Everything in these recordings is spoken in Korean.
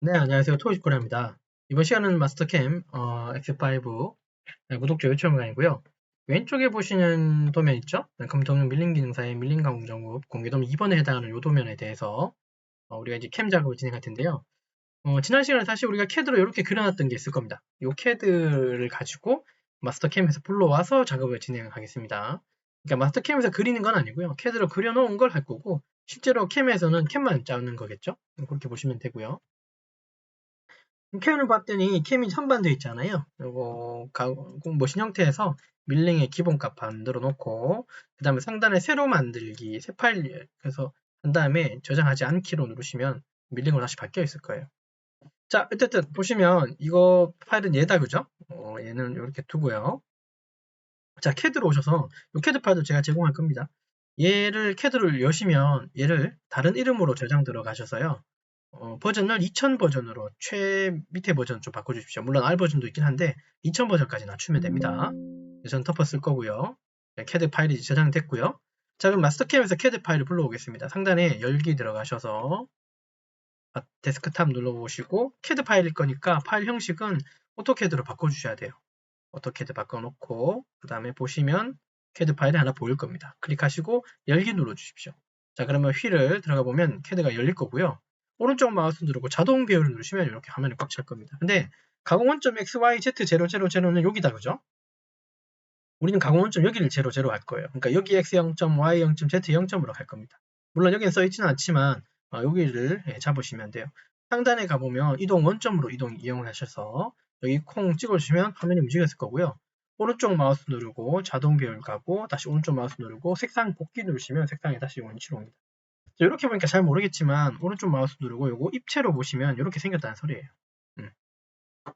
네, 안녕하세요. 토이코리아입니다. 이번 시간은 마스터캠 X5 구독자 요청강이고요. 왼쪽에 보시는 도면 있죠? 금통용 밀링 기능사의 밀링 가공 작업 공개 도면 2번에 해당하는 이 도면에 대해서 우리가 이제 캠 작업을 진행할 텐데요. 지난 시간에 사실 우리가 캐드로 이렇게 그려놨던 게 있을 겁니다. 이 캐드를 가지고 마스터캠에서 불러와서 작업을 진행하겠습니다. 그러니까 마스터캠에서 그리는 건 아니고요. 캐드로 그려놓은 걸 할 거고 실제로 캠에서는 캠만 짜는 거겠죠? 그렇게 보시면 되고요. 캠을 봤더니 캠이 선반되어 있잖아요. 요거 모신 형태에서 밀링의 기본값 만들어 놓고 그 다음에 상단에 새로 만들기 새 파일 그래서 한 다음에 저장하지 않기로 누르시면 밀링으로 다시 바뀌어 있을 거예요. 자, 어쨌든 보시면 이거 파일은 얘다, 그죠? 얘는 이렇게 두고요. 자, 캐드로 오셔서 이 캐드 파일도 제가 제공할 겁니다. 얘를 캐드를 여시면 얘를 다른 이름으로 저장 들어가셔서요. 버전을 2000 버전으로 밑에 버전 좀 바꿔주십시오. 물론 R 버전도 있긴 한데 2000 버전까지 낮추면 됩니다. 저는 덮어 쓸 거고요. 네, 캐드 파일이 저장됐고요. 자, 그럼 마스터캠에서 캐드 파일을 불러오겠습니다. 상단에 열기 들어가셔서 데스크탑 눌러보시고 캐드 파일일 거니까 파일 형식은 오토캐드로 바꿔주셔야 돼요. 오토캐드 바꿔놓고 그 다음에 보시면 캐드 파일이 하나 보일 겁니다. 클릭하시고 열기 눌러주십시오. 자, 그러면 휠을 들어가 보면 캐드가 열릴 거고요. 오른쪽 마우스 누르고 자동 배열을 누르시면 이렇게 화면이 꽉 찰 겁니다. 근데 가공 원점 XYZ000는 여기다, 그죠? 우리는 가공 원점 여기를 00 할 거예요. 그러니까 여기 X0점, Y0점, Z0점으로 갈 겁니다. 물론 여기는 써있지는 않지만 여기를 잡으시면 돼요. 상단에 가보면 이동 원점으로 이용을 하셔서 여기 콩 찍어주시면 화면이 움직였을 거고요. 오른쪽 마우스 누르고 자동 배열 가고 다시 오른쪽 마우스 누르고 색상 복귀 누르시면 색상이 다시 원위치로 옵니다. 이렇게 보니까 잘 모르겠지만 오른쪽 마우스 누르고 요거 입체로 보시면 이렇게 생겼다는 소리예요.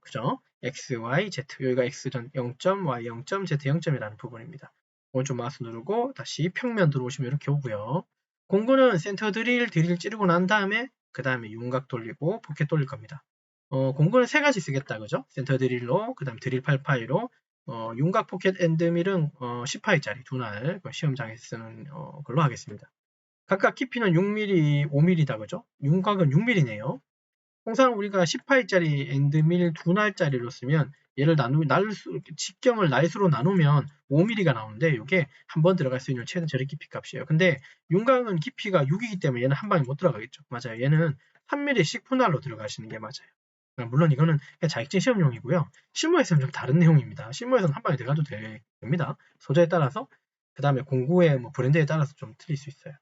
그죠? X, Y, Z. 여기가 X0, 0점, Y 0점, Z 0점이라는 부분입니다. 오른쪽 마우스 누르고 다시 평면 들어오시면 이렇게 오고요. 공구는 센터 드릴 찌르고 난 다음에 그 다음에 윤곽 돌리고 포켓 돌릴 겁니다. 공구는 세 가지 쓰겠다, 그죠? 센터 드릴로, 그 다음 드릴 8파이로, 윤곽 포켓 엔드밀은 10파이짜리 두 날 시험장에서 쓰는 걸로 하겠습니다. 각각 깊이는 6mm, 5mm다, 그죠? 윤곽은 6mm네요. 통상 우리가 10파이짜리 엔드밀 두 날짜리로 쓰면 얘를 직경을 날수로 나누면 5mm가 나오는데 이게 한 번 들어갈 수 있는 최대 저리 깊이 값이에요. 근데 윤곽은 깊이가 6이기 때문에 얘는 한 방에 못 들어가겠죠. 맞아요. 얘는 3mm씩 분할로 들어가시는 게 맞아요. 물론 이거는 그냥 자격증 시험용이고요. 실무에서는 좀 다른 내용입니다. 실무에서는 한 방에 들어가도 됩니다. 소재에 따라서 그 다음에 공구의 브랜드에 따라서 좀 틀릴 수 있어요.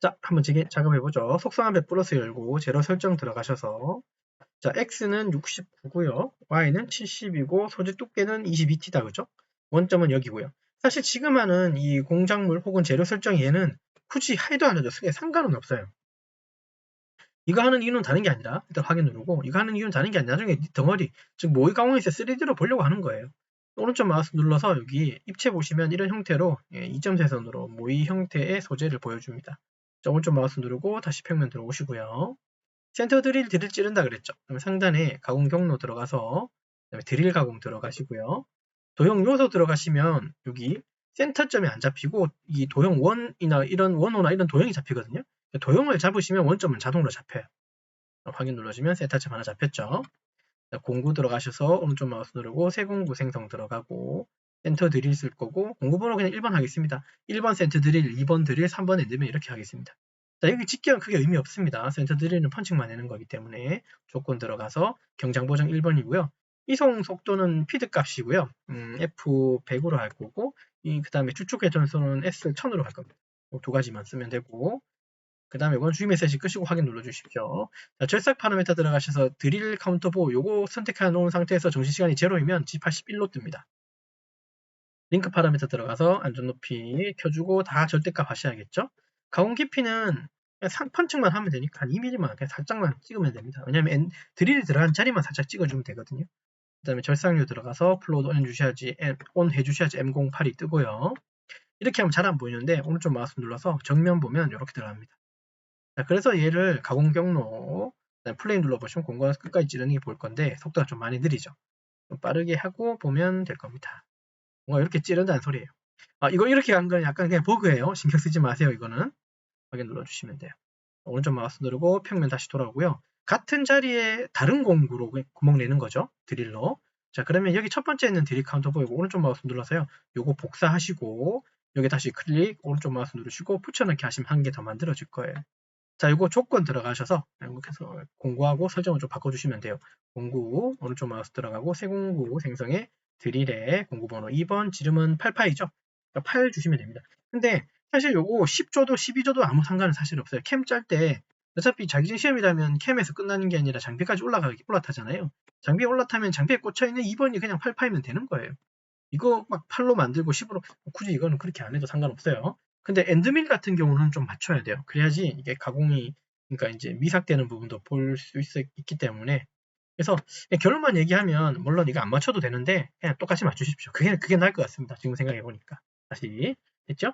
자, 한번 작업해보죠. 속성한 배 플러스 열고 제로 설정 들어가셔서 자, X는 69고요. Y는 70이고 소재 두께는 22T다, 그죠? 원점은 여기고요. 사실 지금 하는 이 공작물 혹은 재료 설정 얘는 굳이 해도 안 해도 상관은 없어요. 이거 하는 이유는 다른 게 아니라 일단 확인 누르고 이거 하는 이유는 다른 게 아니라 나중에 덩어리 즉 모의 가공에서 3D로 보려고 하는 거예요. 오른쪽 마우스 눌러서 여기 입체 보시면 이런 형태로 2.3선으로 모의 형태의 소재를 보여줍니다. 자, 오른쪽 마우스 누르고 다시 평면 들어오시고요. 센터 드릴 찌른다 그랬죠. 그럼 상단에 가공 경로 들어가서 드릴 가공 들어가시고요. 도형 요소 들어가시면 여기 센터점이 안 잡히고 이 도형 원이나 이런 원호나 이런 도형이 잡히거든요. 도형을 잡으시면 원점은 자동으로 잡혀요. 확인 눌러주면 센터점 하나 잡혔죠. 공구 들어가셔서 오른쪽 마우스 누르고 새 공구 생성 들어가고 센터 드릴 쓸 거고 공구 번호 그냥 1번 하겠습니다. 1번 센터 드릴, 2번 드릴, 3번 엔드면 이렇게 하겠습니다. 자, 여기 직경은 크게 의미 없습니다. 센터 드릴은 펀칭만 내는 거기 때문에 조건 들어가서 경장 보정 1번이고요. 이송 속도는 피드 값이고요. F100으로 할 거고 그 다음에 주축 회전수는 S1000으로 할 겁니다. 두 가지만 쓰면 되고 그 다음에 이건 주의 메시지 끄시고 확인 눌러주십시오. 자, 절삭 파라미터 들어가셔서 드릴 카운터 보호 요거 선택해 놓은 상태에서 정시시간이 0이면 G81로 뜹니다. 링크 파라미터 들어가서 안전 높이 켜주고 다 절대값 하셔야겠죠. 가공 깊이는 그냥 펀칭만 하면 되니까 한 2mm만 그냥 살짝만 찍으면 됩니다. 왜냐면 드릴이 들어간 자리만 살짝 찍어주면 되거든요. 그 다음에 절삭류 들어가서 플로우도 온 해주셔야지 M08이 뜨고요. 이렇게 하면 잘 안 보이는데 오른쪽 마우스 눌러서 정면 보면 이렇게 들어갑니다. 자, 그래서 얘를 가공 경로 플레이 눌러보시면 공간 끝까지 찌르는 게 보일 건데 속도가 좀 많이 느리죠. 좀 빠르게 하고 보면 될 겁니다. 뭔가 이렇게 찌른다는 소리예요. 이거 이렇게 간 건 약간 그냥 버그예요. 신경 쓰지 마세요. 이거는 확인 눌러주시면 돼요. 오른쪽 마우스 누르고 평면 다시 돌아오고요. 같은 자리에 다른 공구로 구멍 내는 거죠. 드릴로. 자, 그러면 여기 첫 번째 있는 드릴 카운터 보이고 오른쪽 마우스 눌러서요. 요거 복사하시고 여기 다시 클릭, 오른쪽 마우스 누르시고 붙여넣기 하시면 한 개 더 만들어질 거예요. 자, 요거 조건 들어가셔서 이렇게서 공구하고 설정을 좀 바꿔주시면 돼요. 공구, 오른쪽 마우스 들어가고 새 공구 생성에 드릴에 공구 번호 2번, 지름은 8파이죠. 8 주시면 됩니다. 근데 사실 요거 10줘도 12줘도 아무 상관은 사실 없어요. 캠 짤 때 어차피 자기전 시험이라면 캠에서 끝나는 게 아니라 장비까지 올라타잖아요. 장비에 올라타면 장비에 꽂혀있는 2번이 그냥 8파이면 되는 거예요. 이거 막 8로 만들고 10으로 굳이 이거는 그렇게 안 해도 상관없어요. 근데 엔드밀 같은 경우는 좀 맞춰야 돼요. 그래야지 이게 가공이 그러니까 이제 미삭되는 부분도 볼 수 있기 때문에 그래서 결론만 얘기하면 물론 이거 안 맞춰도 되는데 그냥 똑같이 맞추십시오. 그게 나을 것 같습니다. 지금 생각해 보니까 다시 됐죠?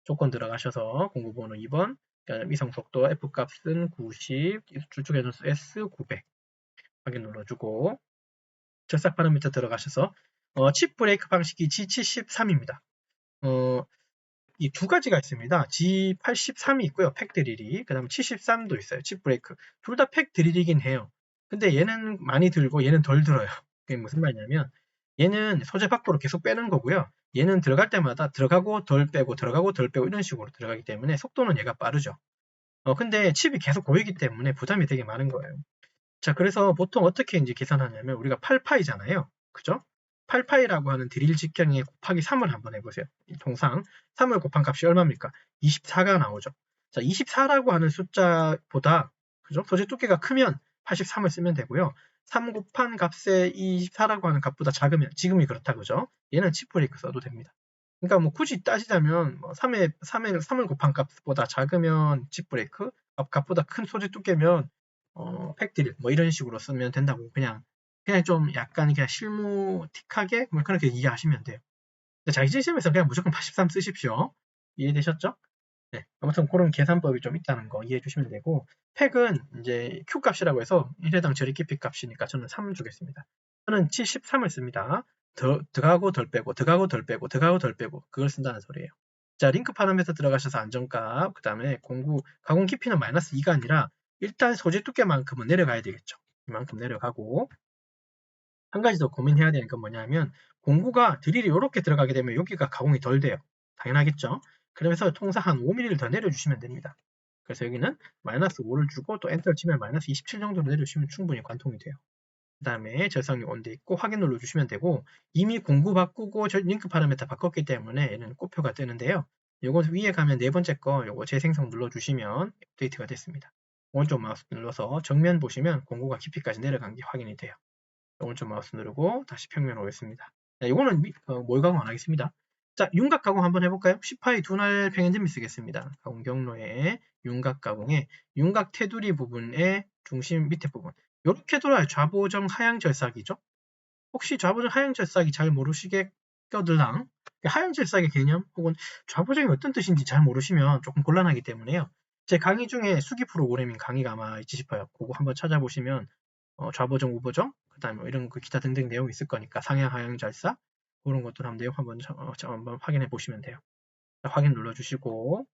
조건 들어가셔서 공구번호 2번 그러니까 위성 속도 F 값은 90 주축 에너지 S 900 확인 눌러주고 절삭 파라미터 들어가셔서 칩 브레이크 방식이 G73입니다. 이 두 가지가 있습니다. G83이 있고요. 팩 드릴이. 그 다음에 73도 있어요. 칩 브레이크. 둘 다 팩 드릴이긴 해요. 근데 얘는 많이 들고 얘는 덜 들어요. 그게 무슨 말이냐면 얘는 소재 밖으로 계속 빼는 거고요. 얘는 들어갈 때마다 들어가고 덜 빼고 들어가고 덜 빼고 이런 식으로 들어가기 때문에 속도는 얘가 빠르죠. 근데 칩이 계속 고이기 때문에 부담이 되게 많은 거예요. 자, 그래서 보통 어떻게 이제 계산하냐면 우리가 8파이잖아요. 그죠? 8파이라고 하는 드릴 직경에 곱하기 3을 한번 해보세요. 통상 3을 곱한 값이 얼마입니까? 24가 나오죠. 자, 24라고 하는 숫자보다 그죠? 소재 두께가 크면 83을 쓰면 되고요. 3 곱한 값에 24라고 하는 값보다 작으면 지금이 그렇다 그죠? 얘는 칩 브레이크 써도 됩니다. 그러니까 뭐 굳이 따지자면 뭐 3을 곱한 값보다 작으면 칩 브레이크, 값보다 큰 소재 두께면 팩드릴 뭐 이런 식으로 쓰면 된다고 그냥 좀 약간 그냥 실무틱하게 뭐 그렇게 이해하시면 돼요. 자기전 시험에서 그냥 무조건 83 쓰십시오. 이해되셨죠? 네, 아무튼 그런 계산법이 좀 있다는 거 이해해 주시면 되고 팩은 이제 Q 값이라고 해서 1회당 저리 깊이 값이니까 저는 3 주겠습니다. 저는 73을 씁니다. 더가고 덜 빼고 더가고 덜 빼고 더가고 덜 빼고 그걸 쓴다는 소리예요. 자, 링크 파라미터 들어가셔서 안정값 그 다음에 가공 깊이는 마이너스 2가 아니라 일단 소재 두께만큼은 내려가야 되겠죠. 이만큼 내려가고 한 가지 더 고민해야 되는 건 뭐냐면 공구가 드릴이 이렇게 들어가게 되면 여기가 가공이 덜 돼요. 당연하겠죠. 그러면서 통상 한 5mm를 더 내려주시면 됩니다. 그래서 여기는 마이너스 5를 주고 또 엔터를 치면 마이너스 27 정도로 내려주시면 충분히 관통이 돼요. 그 다음에 절삭이 온돼 있고 확인 눌러주시면 되고 이미 공구 바꾸고 링크 파라미터 바꿨기 때문에 얘는 꽃표가 뜨는데요. 요거 위에 가면 네 번째 거 요거 재생성 눌러주시면 업데이트가 됐습니다. 오른쪽 마우스 눌러서 정면 보시면 공구가 깊이까지 내려간 게 확인이 돼요. 오른쪽 마우스 누르고 다시 평면 오겠습니다. 자, 이거는 뭘 가공 안 하겠습니다. 자, 윤곽 가공 한번 해볼까요? 10파이 두날 평행점이 쓰겠습니다. 가공 경로에 윤곽 가공에 윤곽 테두리 부분의 중심 밑에 부분 이렇게 돌아요. 좌보정 하향 절삭이죠. 혹시 좌보정 하향 절삭이 잘 모르시겠거들랑 하향 절삭의 개념 혹은 좌보정이 어떤 뜻인지 잘 모르시면 조금 곤란하기 때문에요. 제 강의 중에 수기 프로그래밍 강의가 아마 있지 싶어요. 그거 한번 찾아보시면 좌보정, 우보정, 그 다음에 이런 기타 등등 내용이 있을 거니까 상향, 하향 절삭 그런 것들 한번 내용 한번 확인해 보시면 돼요. 자, 확인 눌러주시고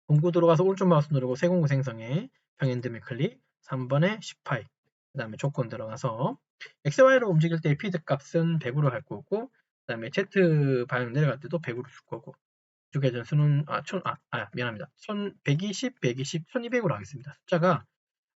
공구 들어가서 오른쪽 마우스 누르고 새 공구 생성에 평행점에 클릭 3번에 10파이 그 다음에 조건 들어가서 XY로 움직일 때 피드 값은 100으로 할 거고 그 다음에 Z 방향 내려갈 때도 100으로 줄 거고 이쪽에 전수는 미안합니다. 120, 120, 1200으로 하겠습니다. 숫자가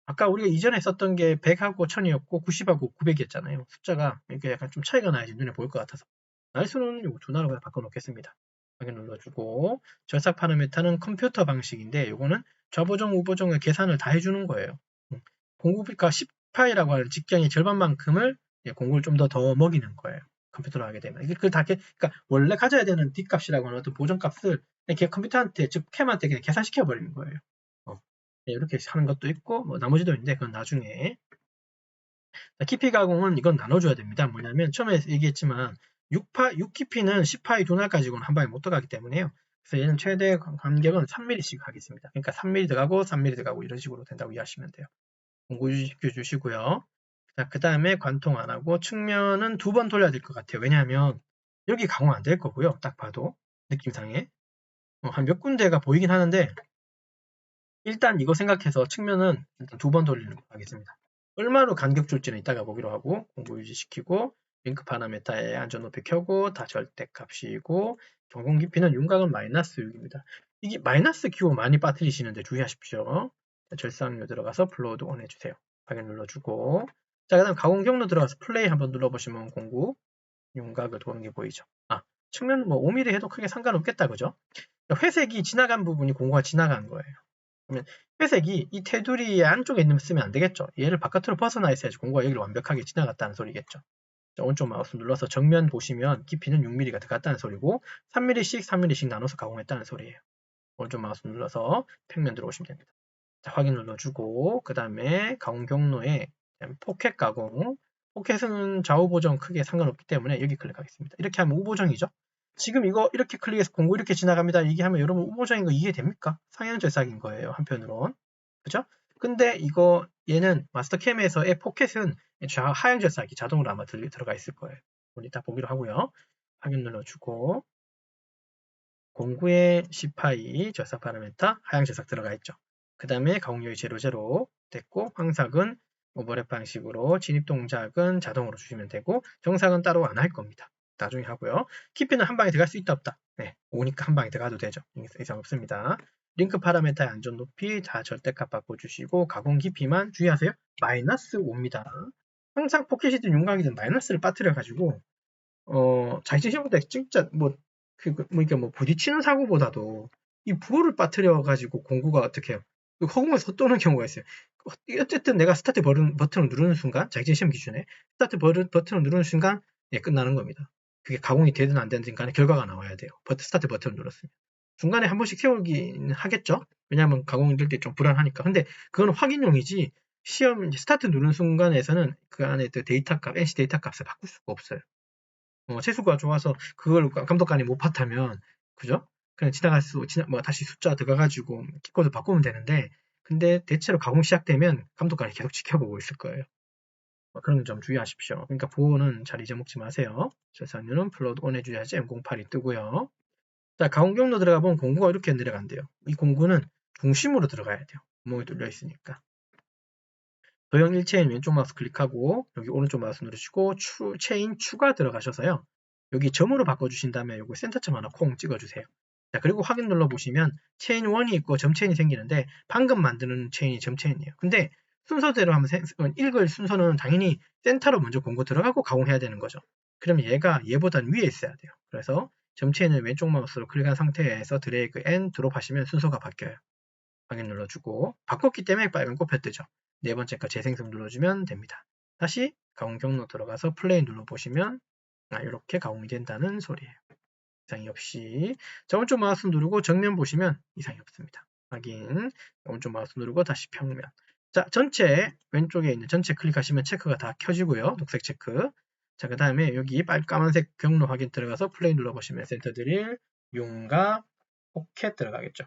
아까 우리가 이전에 썼던 게 100하고 1000이었고 90하고 900이었잖아요. 숫자가 이렇게 약간 좀 차이가 나야지 눈에 보일 것 같아서 날수는 요 두 나라로 바꿔놓겠습니다. 확인 눌러주고 절삭 파라미터는 컴퓨터 방식인데 요거는 좌보정, 우보정의 계산을 다 해주는 거예요. 공구가 10파이라고 하는 직경의 절반만큼을 공구를 좀 더 먹이는 거예요. 컴퓨터로 하게 되면 이게 그러니까 원래 가져야 되는 D값이라고 하는 어떤 보정값을 컴퓨터한테 즉 캠한테 그냥 계산시켜 버리는 거예요. 이렇게 하는 것도 있고 뭐 나머지도 있는데 그건 나중에 깊이 가공은 이건 나눠줘야 됩니다. 뭐냐면 처음에 얘기했지만 6 깊이는 10파이 두날 가지고는 한 방에 못 들어가기 때문에요. 그래서 얘는 최대 간격은 3mm씩 하겠습니다. 그러니까 3mm 들어가고 3mm 들어가고 이런 식으로 된다고 이해하시면 돼요. 공구시켜 주시고요. 그 다음에 관통 안 하고 측면은 2번 돌려야 될 것 같아요. 왜냐하면 여기 가공 안 될 거고요. 딱 봐도 느낌상에 한 몇 군데가 보이긴 하는데 일단 이거 생각해서 측면은 일단 2번 돌리는 거 하겠습니다. 얼마로 간격 줄지는 이따가 보기로 하고 공구 유지시키고 링크 파라메타에 안전 높이 켜고 다 절대값이고 경공 깊이는 윤곽은 마이너스 6입니다. 이게 마이너스 기호 많이 빠뜨리시는데 주의하십시오. 절삭료 들어가서 플로우드 온 해주세요. 확인 눌러주고 자 그다음 가공 경로 들어가서 플레이 한번 눌러보시면 공구 윤곽을 도는 게 보이죠. 측면 뭐 5mm 해도 크게 상관없겠다 그죠? 회색이 지나간 부분이 공구가 지나간 거예요. 그러면 회색이 이 테두리 안쪽에 있는 쓰면 안 되겠죠. 얘를 바깥으로 벗어나 있어야지 공구가 여기를 완벽하게 지나갔다는 소리겠죠. 자, 오른쪽 마우스 눌러서 정면 보시면 깊이는 6mm가 들어갔다는 소리고 3mm씩 3mm씩 나눠서 가공했다는 소리예요. 오른쪽 마우스 눌러서 평면 들어오시면 됩니다. 자, 확인 눌러주고 그 다음에 가공 경로에 포켓 가공 포켓은 좌우 보정 크게 상관없기 때문에 여기 클릭하겠습니다. 이렇게 하면 우보정이죠. 지금 이거 이렇게 클릭해서 공구 이렇게 지나갑니다. 이게 하면 여러분 우보정인 거 이해됩니까? 상향 절삭인 거예요. 한편으론. 그죠? 근데 이거 얘는 마스터캠에서의 포켓은 하향 절삭이 자동으로 아마 들어가 있을 거예요. 우리 이따 보기로 하고요. 확인 눌러주고 공구의 C파이 절삭 파라메타 하향 절삭 들어가 있죠. 그 다음에 가공률이 00 됐고 황삭은 오버랩 방식으로 진입 동작은 자동으로 주시면 되고 정삭은 따로 안 할 겁니다. 나중에 하고요. 깊이는 한 방에 들어갈 수 있다 없다. 네, 5니까 한 방에 들어가도 되죠. 이상 없습니다. 링크 파라메타의 안전 높이 다 절대값 바꿔주시고 가공 깊이만 주의하세요. 마이너스 5입니다. 항상 포켓이든 윤곽이든 마이너스를 빠뜨려가지고 자기전 시험 때 진짜 이게 부딪히는 사고보다도 이 부호를 빠뜨려가지고 공구가 어떻게 해요? 허공에서 헛도는 경우가 있어요. 어쨌든 내가 스타트 버튼을 누르는 순간, 자기전 시험 기준에 스타트 버튼을 누르는 순간 끝나는 겁니다. 그게 가공이 되든 안 되든 간에 결과가 나와야 돼요. 스타트 버튼을 눌렀으면. 중간에 한 번씩 세우긴 하겠죠? 왜냐하면 가공이 될 때 좀 불안하니까. 근데 그건 확인용이지 시험 스타트 누르는 순간에서는 그 안에 데이터 값, NC 데이터 값을 바꿀 수가 없어요. 채수가 좋아서 그걸 감독관이 못 봤다면 그죠? 그냥 다시 숫자 들어가가지고 키코드 바꾸면 되는데 근데 대체로 가공 시작되면 감독관이 계속 지켜보고 있을 거예요. 그런 점 주의하십시오. 그러니까 보호는 잘 잊어먹지 마세요. 절삭률은 플롯 온 해줘야지 M08이 뜨고요. 자, 가공 경로 들어가 보면 공구가 이렇게 내려간대요. 이 공구는 중심으로 들어가야 돼요. 구멍이 뚫려 있으니까. 도형 1체인 왼쪽 마우스 클릭하고 여기 오른쪽 마우스 누르시고 체인 추가 들어가셔서요. 여기 점으로 바꿔주신 다음에 여기 센터점 하나 콩 찍어주세요. 자, 그리고 확인 눌러보시면 체인 1이 있고 점 체인이 생기는데 방금 만드는 체인이 점 체인이에요. 근데 순서대로 하면 읽을 순서는 당연히 센터로 먼저 공구 들어가고 가공해야 되는 거죠. 그러면 얘보단 위에 있어야 돼요. 그래서 점 체인을 왼쪽 마우스로 클릭한 상태에서 드래그 N 드롭 하시면 순서가 바뀌어요. 확인 눌러주고 바꿨기 때문에 빨간 꽃표 뜨죠. 네 번째 거 재생성 눌러주면 됩니다. 다시 가공 경로 들어가서 플레이 눌러보시면 이렇게 가공이 된다는 소리예요. 이상이 없이 자, 오른쪽 마우스 누르고 정면 보시면 이상이 없습니다. 확인 오른쪽 마우스 누르고 다시 평면 자 전체 왼쪽에 있는 전체 클릭하시면 체크가 다 켜지고요. 녹색 체크 자 그 다음에 여기 까만색 경로 확인 들어가서 플레이 눌러보시면 센터 드릴 윤곽 포켓 들어가겠죠.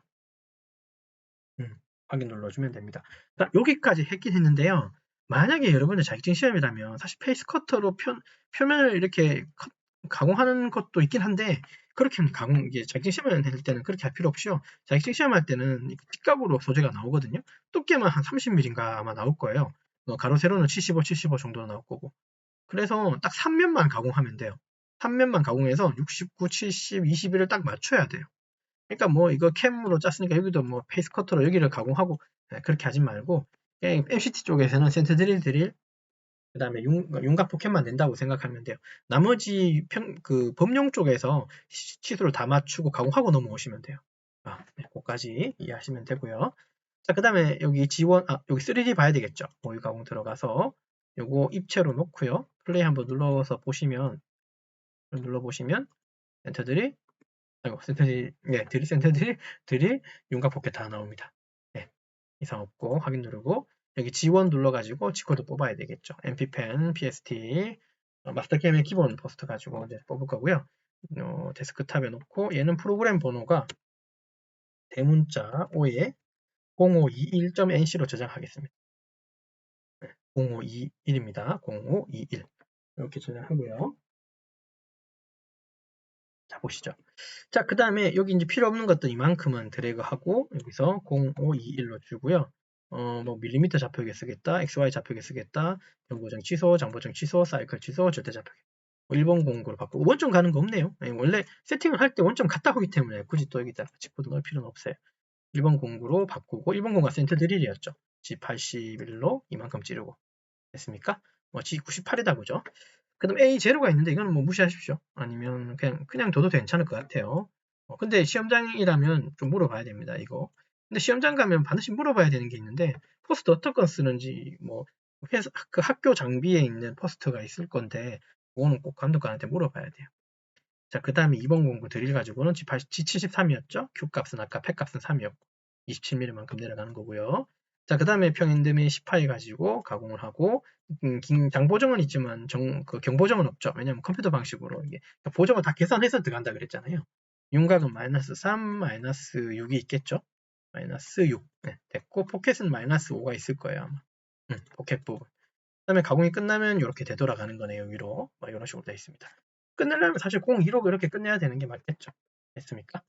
확인 눌러주면 됩니다. 자, 여기까지 했긴 했는데요. 만약에 여러분들 자격증 시험이라면 사실 페이스 커터로 표면을 이렇게 가공하는 것도 있긴 한데 그렇게 이게 자격증 시험을 할 때는 그렇게 할 필요 없이요. 자격증 시험할 때는 직각으로 소재가 나오거든요. 두께만 한 30mm인가 아마 나올 거예요. 가로 세로는 75, 75 정도 나올 거고. 그래서 딱 3면만 가공하면 돼요. 3면만 가공해서 69, 70, 21을 딱 맞춰야 돼요. 그러니까 이거 캠으로 짰으니까 여기도 페이스 커터로 여기를 가공하고 그렇게 하지 말고 MCT 쪽에서는 센터 드릴 그 다음에 윤곽 포켓만 낸다고 생각하면 돼요. 나머지 범용 쪽에서 치수를 다 맞추고 가공하고 넘어오시면 돼요. 네, 그거까지 이해하시면 되고요. 자, 그 다음에 여기 여기 3D 봐야 되겠죠. 모의 가공 들어가서 요거 입체로 놓고요. 플레이 한번 눌러보시면 센터들이 센터들이 센터들이 윤곽 포켓 다 나옵니다. 네, 이상 없고 확인 누르고 여기 G1 눌러가지고 G코드 뽑아야 되겠죠. MPpen, PST, 마스터 게임의 기본 포스트 가지고 이제 뽑을 거고요. 데스크탑에 놓고 얘는 프로그램 번호가 대문자 5에 0521.nc로 저장하겠습니다. 0521입니다. 0521 이렇게 저장하고요. 자, 보시죠. 자, 그 다음에 여기 이제 필요 없는 것들 이만큼은 드래그하고 여기서 0521로 주고요. 뭐 밀리미터 좌표계 쓰겠다, XY 좌표계 쓰겠다, 경보정 취소, 장보정 취소, 사이클 취소, 절대 좌표계. 1번 공구로 바꾸고 원점 가는 거 없네요. 원래 세팅을 할 때 원점 갔다 오기 때문에 굳이 또 여기다 칩보드 넣을 필요는 없어요. 1번 공구로 바꾸고 1번 공구가 센터 드릴이었죠. G81로 이만큼 찌르고 됐습니까? G98이다 보죠. 그 다음 A0가 있는데 이거는 뭐 무시하십시오. 아니면 그냥 둬도 괜찮을 것 같아요. 근데 시험장이라면 좀 물어봐야 됩니다. 이거. 근데 시험장 가면 반드시 물어봐야 되는 게 있는데 포스트 어떤 거 쓰는지 뭐 그 학교 장비에 있는 포스트가 있을 건데 그거는 꼭 감독관한테 물어봐야 돼요. 자, 그 다음에 2번 공구 드릴 가지고는 G73이었죠. Q 값은 아까 팩 값은 3이었고 27mm만큼 내려가는 거고요. 자, 그 다음에 평인듬이 10파이 가지고 가공을 하고 장보정은 있지만 그 경보정은 없죠. 왜냐면 컴퓨터 방식으로 이게 보정을 다 계산해서 들어간다 그랬잖아요. 윤곽은 -3, -6이 있겠죠. -6 네, 됐고 포켓은 -5가 있을 거예요 아마. 포켓 부분. 그 다음에 가공이 끝나면 이렇게 되돌아가는 거네요. 위로 이런 식으로 되어 있습니다. 끝내려면 사실 02로 이렇게 끝내야 되는 게 맞겠죠. 됐습니까?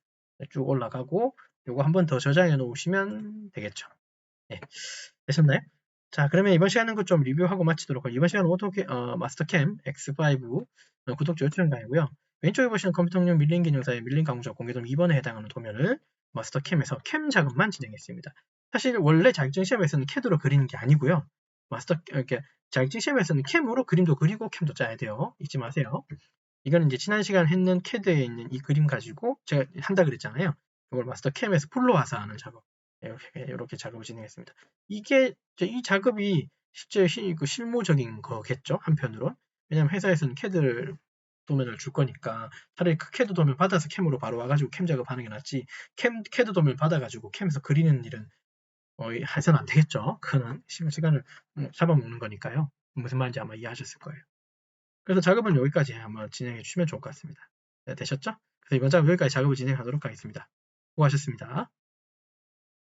쭉 올라가고 요거 한 번 더 저장해 놓으시면 되겠죠. 네. 되셨나요? 자, 그러면 이번 시간은 좀 리뷰하고 마치도록 하고 이번 시간은 마스터캠 X5 구독자 요청 강의고요. 왼쪽에 보시는 컴퓨터용 밀린 기능사의 밀린 강좌 공개도면 2번에 해당하는 도면을 마스터캠에서 캠 작업만 진행했습니다. 사실 원래 자격증 시험에서는 CAD로 그리는 게 아니고요. 이렇게 자격증 시험에서는 캠으로 그림도 그리고 캠도 짜야 돼요. 잊지 마세요. 이거는 이제 지난 시간 했는 CAD에 있는 이 그림 가지고 제가 한다 그랬잖아요. 이걸 마스터캠에서 풀로 와서 하는 작업. 이렇게 작업을 진행했습니다. 이 작업이 실제 실무적인 거겠죠, 한편으로. 왜냐면 회사에서는 CAD 도면을 줄 거니까 차라리 그 CAD 도면 받아서 캠으로 바로 와가지고 캠 작업하는 게 낫지. CAD 도면 받아가지고 캠에서 그리는 일은 해서는 안 되겠죠. 그거는 시간을 잡아먹는 거니까요. 무슨 말인지 아마 이해하셨을 거예요. 그래서 작업은 여기까지 한번 진행해 주시면 좋을 것 같습니다. 네, 되셨죠? 그래서 이번 작업 여기까지 작업을 진행하도록 하겠습니다. 수고하셨습니다.